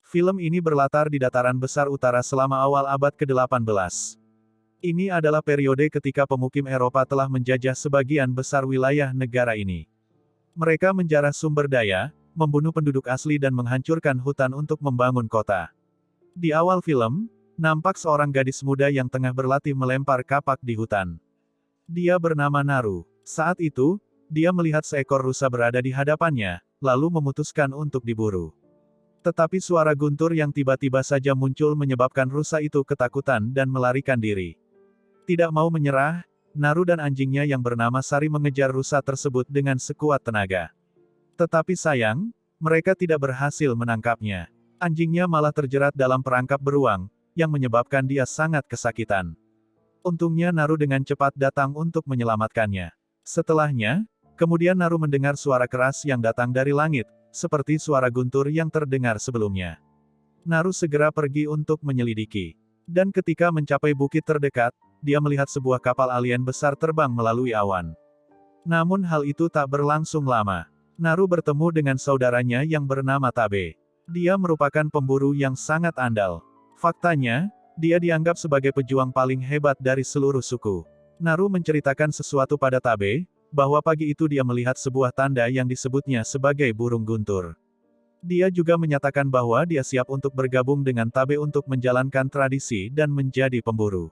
Film ini berlatar di dataran besar utara selama awal abad ke-18. Ini adalah periode ketika pemukim Eropa telah menjajah sebagian besar wilayah negara ini. Mereka menjarah sumber daya, membunuh penduduk asli dan menghancurkan hutan untuk membangun kota. Di awal film, nampak seorang gadis muda yang tengah berlatih melempar kapak di hutan. Dia bernama Naru. Saat itu, dia melihat seekor rusa berada di hadapannya, lalu memutuskan untuk diburu. Tetapi suara guntur yang tiba-tiba saja muncul menyebabkan rusa itu ketakutan dan melarikan diri. Tidak mau menyerah, Naru dan anjingnya yang bernama Sari mengejar rusa tersebut dengan sekuat tenaga. Tetapi sayang, mereka tidak berhasil menangkapnya. Anjingnya malah terjerat dalam perangkap beruang, yang menyebabkan dia sangat kesakitan. Untungnya Naru dengan cepat datang untuk menyelamatkannya. Setelahnya, kemudian Naru mendengar suara keras yang datang dari langit, seperti suara guntur yang terdengar sebelumnya. Naru segera pergi untuk menyelidiki. Dan ketika mencapai bukit terdekat, dia melihat sebuah kapal alien besar terbang melalui awan. Namun hal itu tak berlangsung lama. Naru bertemu dengan saudaranya yang bernama Tabe. Dia merupakan pemburu yang sangat andal. Faktanya, dia dianggap sebagai pejuang paling hebat dari seluruh suku. Naru menceritakan sesuatu pada Tabe, bahwa pagi itu dia melihat sebuah tanda yang disebutnya sebagai burung guntur. Dia juga menyatakan bahwa dia siap untuk bergabung dengan Tabe untuk menjalankan tradisi dan menjadi pemburu.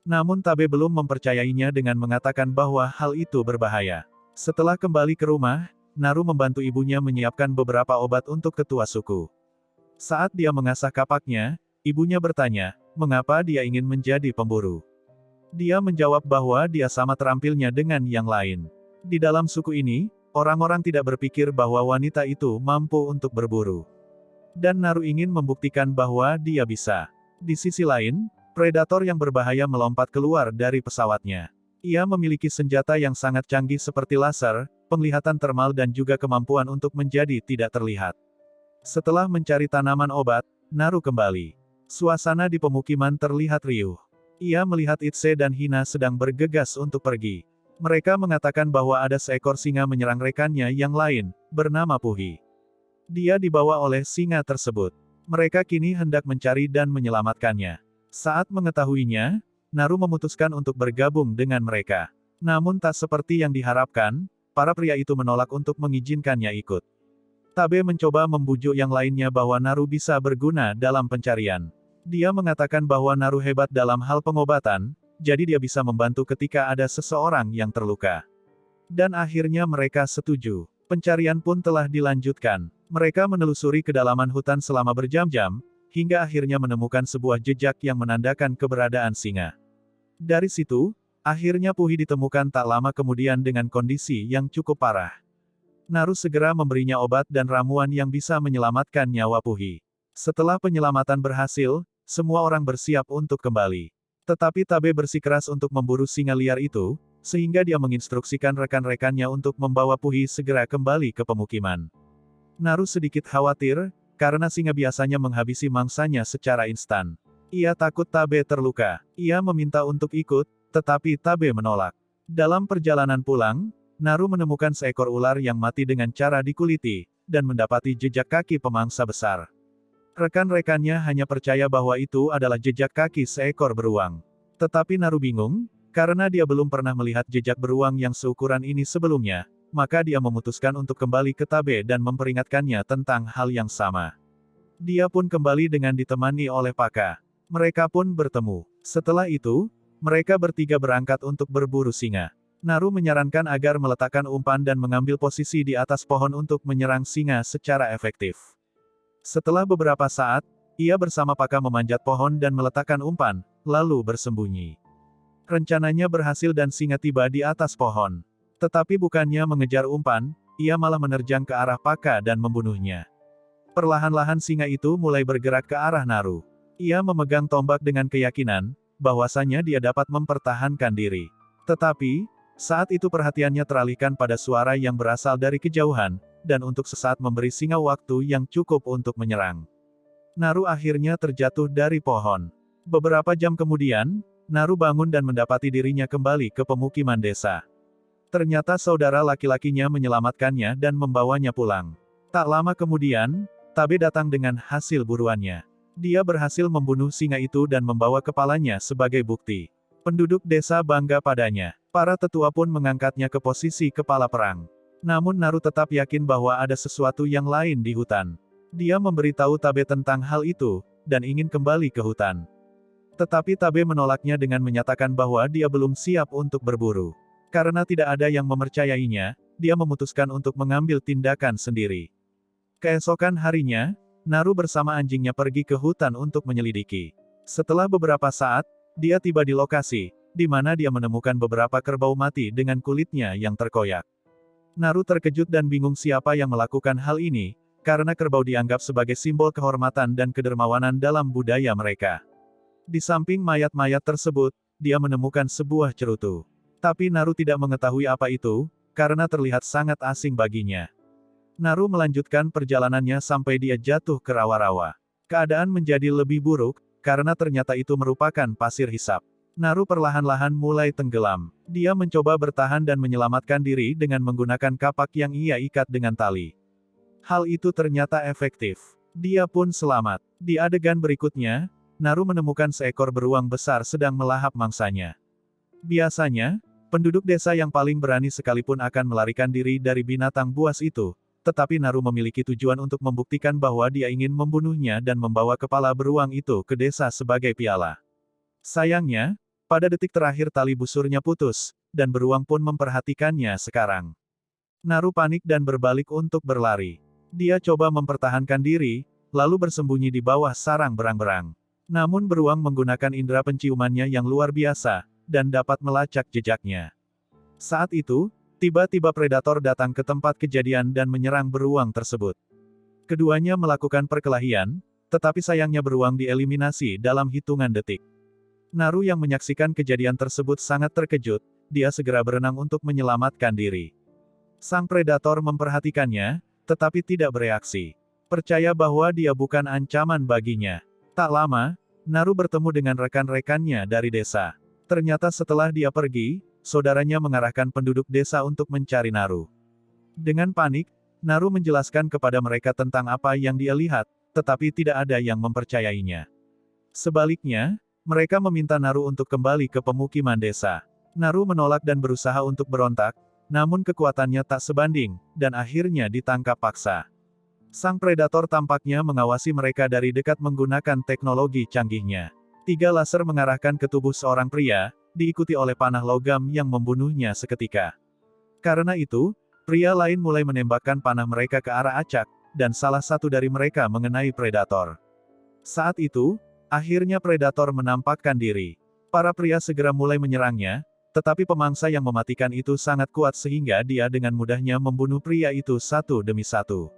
Namun Tabe belum mempercayainya dengan mengatakan bahwa hal itu berbahaya. Setelah kembali ke rumah, Naru membantu ibunya menyiapkan beberapa obat untuk ketua suku. Saat dia mengasah kapaknya, ibunya bertanya, mengapa dia ingin menjadi pemburu. Dia menjawab bahwa dia sama terampilnya dengan yang lain. Di dalam suku ini, orang-orang tidak berpikir bahwa wanita itu mampu untuk berburu. Dan Naru ingin membuktikan bahwa dia bisa. Di sisi lain, predator yang berbahaya melompat keluar dari pesawatnya. Ia memiliki senjata yang sangat canggih seperti laser, penglihatan termal dan juga kemampuan untuk menjadi tidak terlihat. Setelah mencari tanaman obat, Naru kembali. Suasana di pemukiman terlihat riuh. Ia melihat Itse dan Hina sedang bergegas untuk pergi. Mereka mengatakan bahwa ada seekor singa menyerang rekannya yang lain, bernama Puhi. Dia dibawa oleh singa tersebut. Mereka kini hendak mencari dan menyelamatkannya. Saat mengetahuinya, Naru memutuskan untuk bergabung dengan mereka. Namun tak seperti yang diharapkan, para pria itu menolak untuk mengizinkannya ikut. Tabe mencoba membujuk yang lainnya bahwa Naru bisa berguna dalam pencarian. Dia mengatakan bahwa Naru hebat dalam hal pengobatan, jadi dia bisa membantu ketika ada seseorang yang terluka. Dan akhirnya mereka setuju. Pencarian pun telah dilanjutkan. Mereka menelusuri kedalaman hutan selama berjam-jam, hingga akhirnya menemukan sebuah jejak yang menandakan keberadaan singa. Dari situ, akhirnya Puhi ditemukan tak lama kemudian dengan kondisi yang cukup parah. Naru segera memberinya obat dan ramuan yang bisa menyelamatkan nyawa Puhi. Setelah penyelamatan berhasil, semua orang bersiap untuk kembali. Tetapi Tabe bersikeras untuk memburu singa liar itu, sehingga dia menginstruksikan rekan-rekannya untuk membawa Puhi segera kembali ke pemukiman. Naru sedikit khawatir, karena singa biasanya menghabisi mangsanya secara instan. Ia takut Tabe terluka. Ia meminta untuk ikut, tetapi Tabe menolak. Dalam perjalanan pulang, Naru menemukan seekor ular yang mati dengan cara dikuliti, dan mendapati jejak kaki pemangsa besar. Rekan-rekannya hanya percaya bahwa itu adalah jejak kaki seekor beruang. Tetapi Naru bingung, karena dia belum pernah melihat jejak beruang yang seukuran ini sebelumnya, maka dia memutuskan untuk kembali ke Tabe dan memperingatkannya tentang hal yang sama. Dia pun kembali dengan ditemani oleh Paka. Mereka pun bertemu. Setelah itu, mereka bertiga berangkat untuk berburu singa. Naru menyarankan agar meletakkan umpan dan mengambil posisi di atas pohon untuk menyerang singa secara efektif. Setelah beberapa saat, ia bersama Paka memanjat pohon dan meletakkan umpan, lalu bersembunyi. Rencananya berhasil dan singa tiba di atas pohon. Tetapi bukannya mengejar umpan, ia malah menerjang ke arah Paka dan membunuhnya. Perlahan-lahan singa itu mulai bergerak ke arah Naru. Ia memegang tombak dengan keyakinan, bahwasanya dia dapat mempertahankan diri. Tetapi, saat itu perhatiannya teralihkan pada suara yang berasal dari kejauhan, dan untuk sesaat memberi singa waktu yang cukup untuk menyerang. Naru akhirnya terjatuh dari pohon. Beberapa jam kemudian, Naru bangun dan mendapati dirinya kembali ke pemukiman desa. Ternyata saudara laki-lakinya menyelamatkannya dan membawanya pulang. Tak lama kemudian, Tabe datang dengan hasil buruannya. Dia berhasil membunuh singa itu dan membawa kepalanya sebagai bukti. Penduduk desa bangga padanya. Para tetua pun mengangkatnya ke posisi kepala perang. Namun Naru tetap yakin bahwa ada sesuatu yang lain di hutan. Dia memberitahu Tabe tentang hal itu, dan ingin kembali ke hutan. Tetapi Tabe menolaknya dengan menyatakan bahwa dia belum siap untuk berburu. Karena tidak ada yang mempercayainya, dia memutuskan untuk mengambil tindakan sendiri. Keesokan harinya, Naru bersama anjingnya pergi ke hutan untuk menyelidiki. Setelah beberapa saat, dia tiba di lokasi, di mana dia menemukan beberapa kerbau mati dengan kulitnya yang terkoyak. Naru terkejut dan bingung siapa yang melakukan hal ini, karena kerbau dianggap sebagai simbol kehormatan dan kedermawanan dalam budaya mereka. Di samping mayat-mayat tersebut, dia menemukan sebuah cerutu. Tapi Naru tidak mengetahui apa itu, karena terlihat sangat asing baginya. Naru melanjutkan perjalanannya sampai dia jatuh ke rawa-rawa. Keadaan menjadi lebih buruk, karena ternyata itu merupakan pasir hisap. Naru perlahan-lahan mulai tenggelam. Dia mencoba bertahan dan menyelamatkan diri dengan menggunakan kapak yang ia ikat dengan tali. Hal itu ternyata efektif. Dia pun selamat. Di adegan berikutnya, Naru menemukan seekor beruang besar sedang melahap mangsanya. Biasanya, penduduk desa yang paling berani sekalipun akan melarikan diri dari binatang buas itu, tetapi Naru memiliki tujuan untuk membuktikan bahwa dia ingin membunuhnya dan membawa kepala beruang itu ke desa sebagai piala. Sayangnya, pada detik terakhir tali busurnya putus, dan beruang pun memperhatikannya sekarang. Naru panik dan berbalik untuk berlari. Dia coba mempertahankan diri, lalu bersembunyi di bawah sarang berang-berang. Namun beruang menggunakan indera penciumannya yang luar biasa, dan dapat melacak jejaknya. Saat itu, tiba-tiba predator datang ke tempat kejadian dan menyerang beruang tersebut. Keduanya melakukan perkelahian, tetapi sayangnya beruang dieliminasi dalam hitungan detik. Naru yang menyaksikan kejadian tersebut sangat terkejut, dia segera berenang untuk menyelamatkan diri. Sang predator memperhatikannya, tetapi tidak bereaksi. Percaya bahwa dia bukan ancaman baginya. Tak lama, Naru bertemu dengan rekan-rekannya dari desa. Ternyata setelah dia pergi, saudaranya mengarahkan penduduk desa untuk mencari Naru. Dengan panik, Naru menjelaskan kepada mereka tentang apa yang dia lihat, tetapi tidak ada yang mempercayainya. Sebaliknya, mereka meminta Naru untuk kembali ke pemukiman desa. Naru menolak dan berusaha untuk berontak, namun kekuatannya tak sebanding, dan akhirnya ditangkap paksa. Sang predator tampaknya mengawasi mereka dari dekat menggunakan teknologi canggihnya. 3 laser mengarahkan ke tubuh seorang pria, diikuti oleh panah logam yang membunuhnya seketika. Karena itu, pria lain mulai menembakkan panah mereka ke arah acak, dan salah satu dari mereka mengenai predator. Saat itu, akhirnya predator menampakkan diri. Para pria segera mulai menyerangnya, tetapi pemangsa yang mematikan itu sangat kuat sehingga dia dengan mudahnya membunuh pria itu satu demi satu.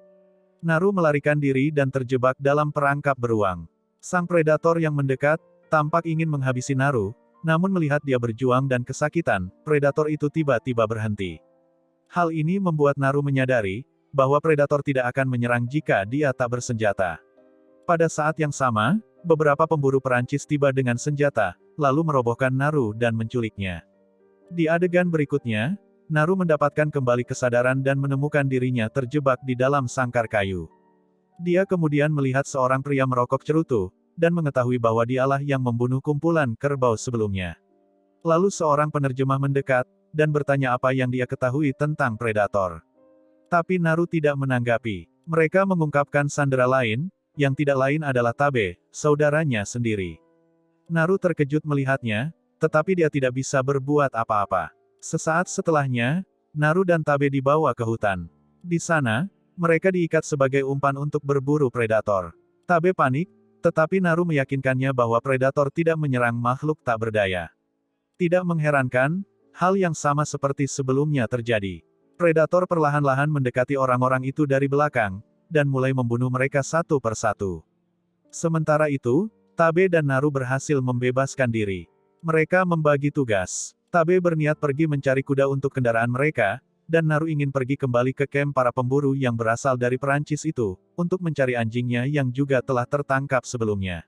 Naru melarikan diri dan terjebak dalam perangkap beruang. Sang predator yang mendekat, tampak ingin menghabisi Naru, namun melihat dia berjuang dan kesakitan, predator itu tiba-tiba berhenti. Hal ini membuat Naru menyadari, bahwa predator tidak akan menyerang jika dia tak bersenjata. Pada saat yang sama, beberapa pemburu Perancis tiba dengan senjata, lalu merobohkan Naru dan menculiknya. Di adegan berikutnya, Naru mendapatkan kembali kesadaran dan menemukan dirinya terjebak di dalam sangkar kayu. Dia kemudian melihat seorang pria merokok cerutu, dan mengetahui bahwa dialah yang membunuh kumpulan kerbau sebelumnya. Lalu seorang penerjemah mendekat, dan bertanya apa yang dia ketahui tentang predator. Tapi Naru tidak menanggapi. Mereka mengungkapkan sandera lain, yang tidak lain adalah Tabe, saudaranya sendiri. Naru terkejut melihatnya, tetapi dia tidak bisa berbuat apa-apa. Sesaat setelahnya, Naru dan Tabe dibawa ke hutan. Di sana, mereka diikat sebagai umpan untuk berburu predator. Tabe panik, tetapi Naru meyakinkannya bahwa predator tidak menyerang makhluk tak berdaya. Tidak mengherankan, hal yang sama seperti sebelumnya terjadi. Predator perlahan-lahan mendekati orang-orang itu dari belakang, dan mulai membunuh mereka satu persatu. Sementara itu, Tabe dan Naru berhasil membebaskan diri. Mereka membagi tugas. Tabe berniat pergi mencari kuda untuk kendaraan mereka, dan Naru ingin pergi kembali ke kamp para pemburu yang berasal dari Perancis itu, untuk mencari anjingnya yang juga telah tertangkap sebelumnya.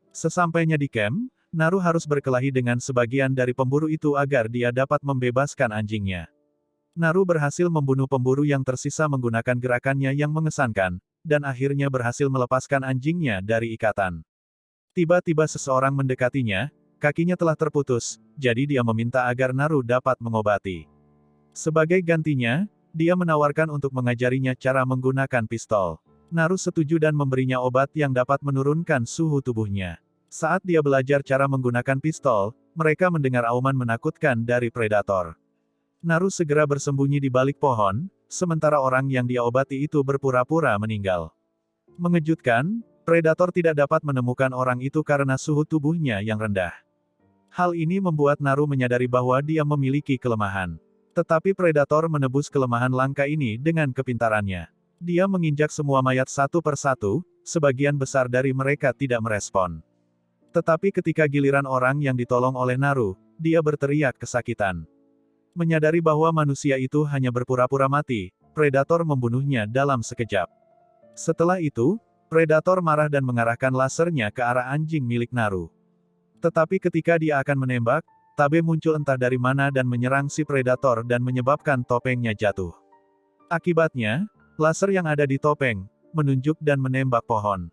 Sesampainya di kamp, Naru harus berkelahi dengan sebagian dari pemburu itu agar dia dapat membebaskan anjingnya. Naru berhasil membunuh pemburu yang tersisa menggunakan gerakannya yang mengesankan, dan akhirnya berhasil melepaskan anjingnya dari ikatan. Tiba-tiba seseorang mendekatinya, kakinya telah terputus, jadi dia meminta agar Naru dapat mengobati. Sebagai gantinya, dia menawarkan untuk mengajarinya cara menggunakan pistol. Naru setuju dan memberinya obat yang dapat menurunkan suhu tubuhnya. Saat dia belajar cara menggunakan pistol, mereka mendengar auman menakutkan dari predator. Naru segera bersembunyi di balik pohon, sementara orang yang dia obati itu berpura-pura meninggal. Mengejutkan, predator tidak dapat menemukan orang itu karena suhu tubuhnya yang rendah. Hal ini membuat Naru menyadari bahwa dia memiliki kelemahan. Tetapi predator menebus kelemahan langka ini dengan kepintarannya. Dia menginjak semua mayat satu persatu, sebagian besar dari mereka tidak merespon. Tetapi ketika giliran orang yang ditolong oleh Naru, dia berteriak kesakitan. Menyadari bahwa manusia itu hanya berpura-pura mati, predator membunuhnya dalam sekejap. Setelah itu, predator marah dan mengarahkan lasernya ke arah anjing milik Naru. Tetapi ketika dia akan menembak, Tabe muncul entah dari mana dan menyerang si predator dan menyebabkan topengnya jatuh. Akibatnya, laser yang ada di topeng, menunjuk dan menembak pohon.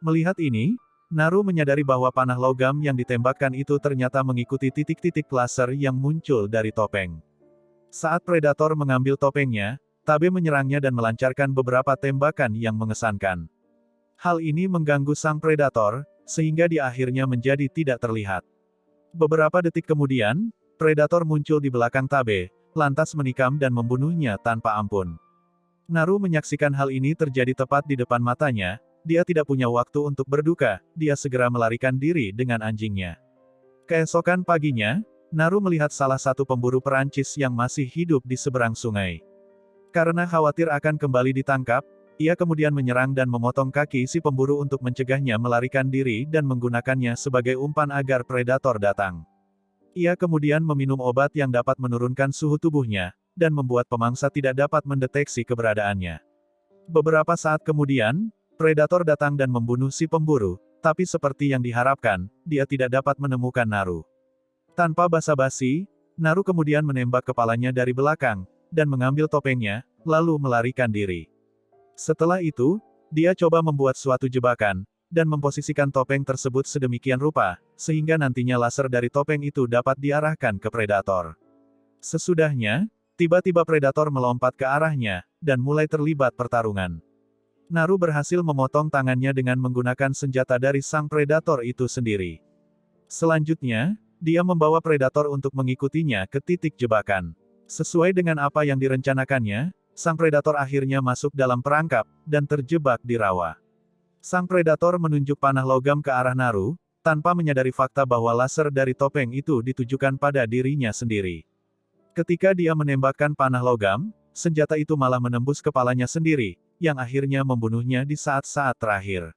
Melihat ini, Naru menyadari bahwa panah logam yang ditembakkan itu ternyata mengikuti titik-titik laser yang muncul dari topeng. Saat predator mengambil topengnya, Tabe menyerangnya dan melancarkan beberapa tembakan yang mengesankan. Hal ini mengganggu sang predator, sehingga dia akhirnya menjadi tidak terlihat. Beberapa detik kemudian, predator muncul di belakang Tabe, lantas menikam dan membunuhnya tanpa ampun. Naru menyaksikan hal ini terjadi tepat di depan matanya, dia tidak punya waktu untuk berduka, dia segera melarikan diri dengan anjingnya. Keesokan paginya, Naru melihat salah satu pemburu Perancis yang masih hidup di seberang sungai. Karena khawatir akan kembali ditangkap, ia kemudian menyerang dan memotong kaki si pemburu untuk mencegahnya melarikan diri dan menggunakannya sebagai umpan agar predator datang. Ia kemudian meminum obat yang dapat menurunkan suhu tubuhnya, dan membuat pemangsa tidak dapat mendeteksi keberadaannya. Beberapa saat kemudian, predator datang dan membunuh si pemburu, tapi seperti yang diharapkan, dia tidak dapat menemukan Naru. Tanpa basa-basi, Naru kemudian menembak kepalanya dari belakang, dan mengambil topengnya, lalu melarikan diri. Setelah itu, dia coba membuat suatu jebakan, dan memposisikan topeng tersebut sedemikian rupa, sehingga nantinya laser dari topeng itu dapat diarahkan ke predator. Sesudahnya, tiba-tiba predator melompat ke arahnya, dan mulai terlibat pertarungan. Naru berhasil memotong tangannya dengan menggunakan senjata dari sang predator itu sendiri. Selanjutnya, dia membawa predator untuk mengikutinya ke titik jebakan. Sesuai dengan apa yang direncanakannya, sang predator akhirnya masuk dalam perangkap, dan terjebak di rawa. Sang predator menunjuk panah logam ke arah Naru, tanpa menyadari fakta bahwa laser dari topeng itu ditujukan pada dirinya sendiri. Ketika dia menembakkan panah logam, senjata itu malah menembus kepalanya sendiri, yang akhirnya membunuhnya di saat-saat terakhir.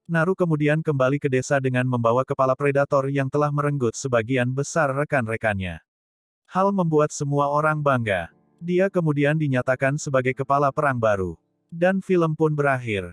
Naru kemudian kembali ke desa dengan membawa kepala predator yang telah merenggut sebagian besar rekan-rekannya. Hal membuat semua orang bangga. Dia kemudian dinyatakan sebagai kepala perang baru. Dan film pun berakhir.